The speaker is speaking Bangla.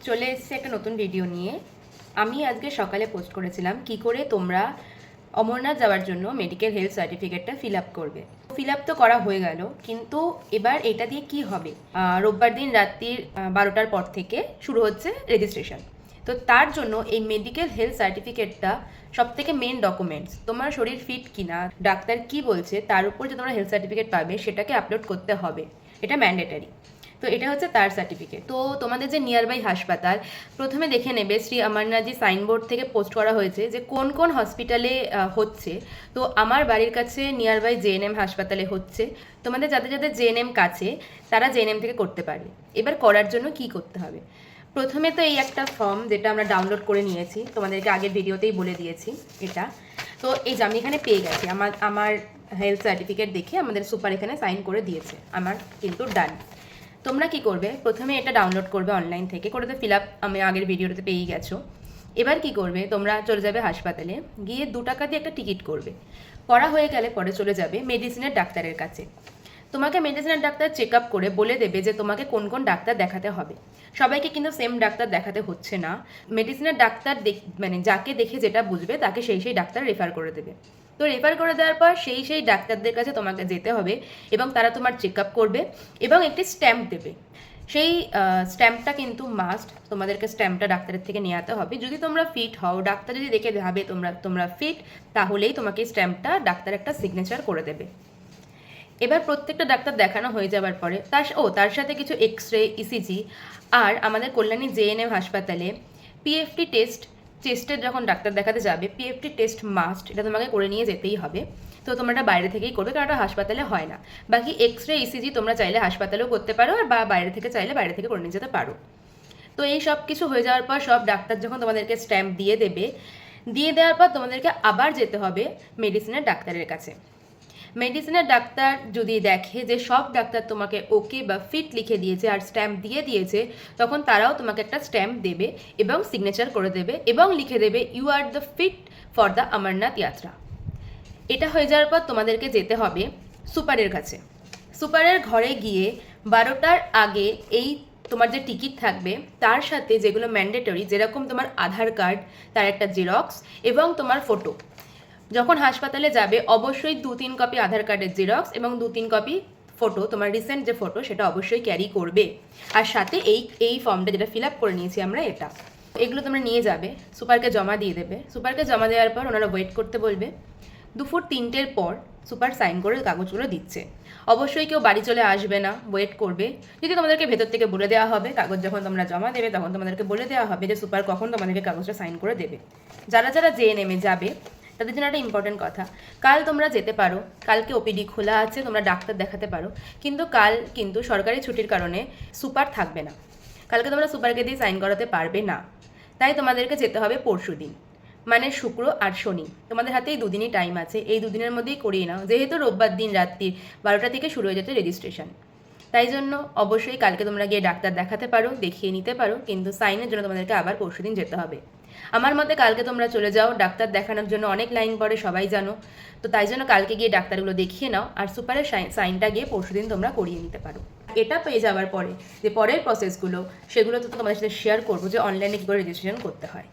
চলে এসেছে একটা নতুন ভিডিও নিয়ে। আমি আজকে সকালে পোস্ট করেছিলাম কি করে তোমরা অমরনাথ যাওয়ার জন্য মেডিকেল হেলথ সার্টিফিকেটটা ফিল আপ করবে। ফিল আপ তো করা হয়ে গেল, কিন্তু এবার এটা দিয়ে কি হবে? রোববার দিন রাত্রির 12টার পর থেকে শুরু হচ্ছে রেজিস্ট্রেশন। তো তার জন্য এই মেডিকেল হেলথ সার্টিফিকেটটা সবথেকে মেন ডকুমেন্টস। তোমার শরীর ফিট কিনা, ডাক্তার কি বলছে তার উপর যে তোমরা হেলথ সার্টিফিকেট পাবে সেটাকে আপলোড করতে হবে। এটা ম্যান্ডেটারি। তো এটা হচ্ছে তার সার্টিফিকেট। তো তোমাদের যে নিয়ার বাই হাসপাতাল, প্রথমে দেখে নেবে শ্রী অমরনাথজি সাইনবোর্ড থেকে পোস্ট করা হয়েছে যে কোন কোন হসপিটালে হচ্ছে। তো আমার বাড়ির কাছে নিয়ার বাই জেএনএম হাসপাতালে হচ্ছে। তোমাদের যাদের যাদের জেএনএম কাছে তারা জেএনএম থেকে করতে পারবে। এবার করার জন্য কি করতে হবে? প্রথমে তো এই একটা ফর্ম যেটা আমরা ডাউনলোড করে নিয়েছি, তোমাদেরকে আগের ভিডিওতেই বলে দিয়েছি এটা। তো এই যে আমি এখানে পেয়ে গেছি, আমার হেলথ সার্টিফিকেট দেখে আমাদের সুপার এখানে সাইন করে দিয়েছে, আমার কিন্তু ডান। তোমরা কি করবে? প্রথমে এটা ডাউনলোড করবে অনলাইন থেকে, করে তো ফিল আপ আমি আগের ভিডিওতে পেয়েই গেছো। এবার কি করবে? তোমরা চলে যাবে হাসপাতালে, গিয়ে 2 টাকা দিয়ে একটা টিকিট করবে। করা হয়ে গেলে পরে চলে যাবে মেডিসিনের ডাক্তারের কাছে। তোমাকে মেডিসিনের ডাক্তার চেক আপ করে বলে দেবে যে তোমাকে কোন কোন ডাক্তার দেখাতে হবে। সবাইকে কিন্তু সেম ডাক্তার দেখাতে হচ্ছে না। মেডিসিনের ডাক্তার মানে যাকে দেখে যেটা বুঝবে তাকে সেই ডাক্তার রেফার করে দেবে। তো রেফার করে দেওয়ার পর সেই ডাক্তারদের কাছে তোমাকে যেতে হবে এবং তারা তোমার চেক আপ করবে এবং একটি স্ট্যাম্প দেবে। সেই স্ট্যাম্পটা কিন্তু মাস্ট, তোমাদেরকে স্ট্যাম্পটা ডাক্তারের থেকে নিয়ে আসতে হবে। যদি তোমরা ফিট হও, ডাক্তার যদি দেখে ভাবে তোমরা ফিট, তাহলেই তোমাকে স্ট্যাম্পটা ডাক্তার একটা সিগনেচার করে দেবে। এবার প্রত্যেকটা ডাক্তার দেখানো হয়ে যাওয়ার পরে তার সাথে কিছু এক্স রে, ইসিজি আর আমাদের কল্যাণী জেএনএম হাসপাতালে পিএফটি চেস্টের যখন ডাক্তার দেখাতে যাবে, পিএফটি টেস্ট মাস্ট, এটা তোমাকে করে নিয়ে যেতেই হবে। তো তোমরা এটা বাইরে থেকেই করবে, কারণ এটা হাসপাতালে হয় না। বাকি এক্স রে, ইসিজি তোমরা চাইলে হাসপাতালেও করতে পারো, আর বাইরে থেকে চাইলে বাইরে থেকে করে নিয়ে যেতে পারো। তো এই সব কিছু হয়ে যাওয়ার পর সব ডাক্তার যখন তোমাদেরকে স্ট্যাম্প দিয়ে দেবে, দিয়ে দেওয়ার পর তোমাদেরকে আবার যেতে হবে মেডিসিনের ডাক্তারের কাছে। মেডিসিনের ডাক্তার যদি দেখে যে সব ডাক্তার তোমাকে ওকে বা ফিট লিখে দিয়েছে আর স্ট্যাম্প দিয়ে দিয়েছে, তখন তারাও তোমাকে একটা স্ট্যাম্প দেবে এবং সিগনেচার করে দেবে এবং লিখে দেবে you are the fit for the Amarnath যাত্রা। এটা হয়ে যাওয়ার পর তোমাদেরকে যেতে হবে সুপারের কাছে। সুপারের ঘরে গিয়ে 12টার আগে এই তোমার যে টিকিট থাকবে তার সাথে যেগুলো ম্যান্ডেটরি, যেরকম তোমার আধার কার্ড, তার একটা জেরক্স এবং তোমার ফটো। যখন হাসপাতালে যাবে অবশ্যই 2-3 কপি আধার কার্ডের জেরক্স এবং 2-3 কপি ফটো, তোমার রিসেন্ট যে ফটো সেটা অবশ্যই ক্যারি করবে। আর সাথে এই ফর্মটা যেটা ফিল আপ করে নিয়েছি আমরা, এগুলো তোমরা নিয়ে যাবে, সুপারকে জমা দিয়ে দেবে। সুপারকে জমা দেওয়ার পর ওনারা ওয়েট করতে বলবে। 2-3টের পর সুপার সাইন করে কাগজগুলো দিচ্ছে। অবশ্যই কেউ বাড়ি চলে আসবে না, ওয়েট করবে। যদি তোমাদেরকে ভেতর থেকে বলে দেওয়া হবে, কাগজ যখন তোমরা জমা দেবে তখন তোমাদেরকে বলে দেওয়া হবে যে সুপার কখন তোমাদেরকে কাগজটা সাইন করে দেবে। যারা জেএনএমে যাবে তাদের জন্য একটা ইম্পর্টেন্ট কথা, কাল তোমরা যেতে পারো, কালকে ওপিডি খোলা আছে, তোমরা ডাক্তার দেখাতে পারো, কিন্তু কাল কিন্তু সরকারি ছুটির কারণে সুপার থাকবে না। কালকে তোমরা সুপারকে দিয়ে সাইন করাতে পারবে না। তাই তোমাদেরকে যেতে হবে পরশুদিন, মানে শুক্র আর শনি। তোমাদের হাতে এই 2 দিনই টাইম আছে, এই 2 দিনের মধ্যেই করিয়ে নাও, যেহেতু রোববার দিন রাত্রি 12টা থেকে শুরু হয়ে যেতে রেজিস্ট্রেশন। তাই জন্য অবশ্যই কালকে তোমরা গিয়ে ডাক্তার দেখাতে পারো, দেখিয়ে নিতে পারো, কিন্তু সাইনের জন্য তোমাদেরকে আবার পরশুদিন যেতে হবে। আমার মতে কালকে তোমরা চলে যাও, ডাক্তার দেখানোর জন্য অনেক লাইন পড়ে, সবাই জানো। তো তাই জন্য কালকে গিয়ে ডাক্তারগুলো দেখিয়ে নাও, আর সুপারের সাইনটা গিয়ে পরশুদিন তোমরা করিয়ে নিতে পারো। এটা পেয়ে যাওয়ার পরে যে পরের প্রসেসগুলো, সেগুলো তো তোমাদের সাথে শেয়ার করবো যে অনলাইনে কী করে রেজিস্ট্রেশন করতে হয়।